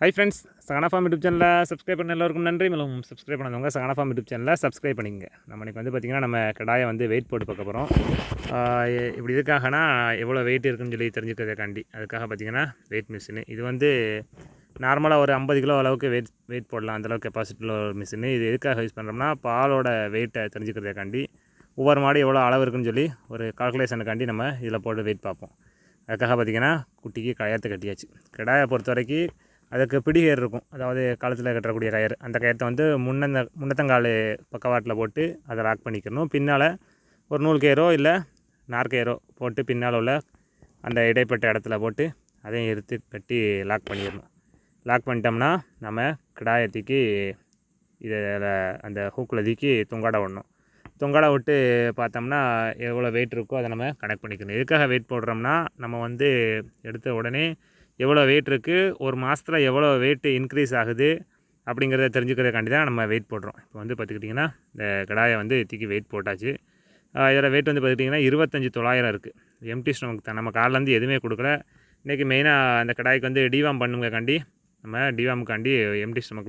Hi friends, Sahana form YouTube சேனலில் subscribe பண்ண எல்லோருக்கும் நன்றி. மேலும் சப்ஸ்கிரைப் பண்ணாதவங்க சகனா ஃபார்ம் யூடியூப் சேனலில் சப்ஸ்கிரைப் பண்ணிங்க. நம்ம இன்றைக்கி வந்து பார்த்திங்கன்னா நம்ம கடாயை வந்து வெயிட் போட்டு பார்க்க போகிறோம். இப்படி இதுக்காகனா எவ்வளோ வெயிட் இருக்குன்னு சொல்லி தெரிஞ்சுக்கிறதுக்காண்டி அதுக்காக பார்த்திங்கன்னா வெயிட் மிஷினு. இது வந்து நார்மலாக ஒரு 50 கிலோ அளவுக்கு வெயிட் போடலாம், அந்தளவுக்கு கெப்பாசிட்டியில் ஒரு மிஷினு. இது எதுக்காக யூஸ் பண்ணுறோம்னா பாலோட வெயிட்டை தெரிஞ்சுக்கிறதுக்காண்டி ஒவ்வொரு மாடு எவ்வளோ அளவு இருக்குன்னு சொல்லி ஒரு கால்குலேஷனுக்காண்டி நம்ம இதில் போட்டு வெயிட் பார்ப்போம். அதுக்காக பார்த்திங்கன்னா குட்டிக்கு கயத்தை கட்டியாச்சு. கடாயை பொறுத்த வரைக்கும் அதுக்கு பிடிகயிறு இருக்கும், அதாவது காலத்தில் கட்டக்கூடிய கயிறு. அந்த கயிறத்தை வந்து முன்னத்தங்கால் பக்கவாட்டில் போட்டு அதை லாக் பண்ணிக்கணும். பின்னால் ஒரு நூல் கயிறோ இல்லை நார்கயிறோ போட்டு பின்னால் உள்ள அந்த இடைப்பட்ட இடத்துல போட்டு அதையும் எடுத்து கட்டி லாக் பண்ணிடணும். லாக் பண்ணிட்டோம்னா நம்ம கிடாயை தூக்கி இதில் அந்த ஹூக்கில் தூக்கி தொங்காட விடணும். தொங்காட விட்டு பார்த்தோம்னா எவ்வளோ வெயிட் இருக்கோ அதை நம்ம கனெக்ட் பண்ணிக்கணும். எதுக்காக வெயிட் போடுறோம்னா நம்ம வந்து எடுத்த உடனே எவ்வளோ வெயிட் இருக்குது, ஒரு மாதத்தில் எவ்வளோ வெயிட் இன்க்ரீஸ் ஆகுது அப்படிங்கிறத தெரிஞ்சுக்கிறதுக்காண்டி தான் நம்ம வெயிட் போடுறோம். இப்போ வந்து பார்த்துக்கிட்டிங்கன்னா இந்த கடாயை வந்து தூக்கி வெயிட் போட்டாச்சு. இதில் வெயிட் வந்து பார்த்துக்கிட்டிங்கன்னா 25,900 இருக்குது. எம்டி ஸ்டொமக் தான். நம்ம காலிலேருந்து எதுவுமே கொடுக்கல. இன்றைக்கி மெயினாக அந்த கடாய்க்கு வந்து டிவார்ம் பண்ணுங்கக்காண்டி நம்ம டிவார்முக்காண்டி எம்டி ஸ்டொமக்கில்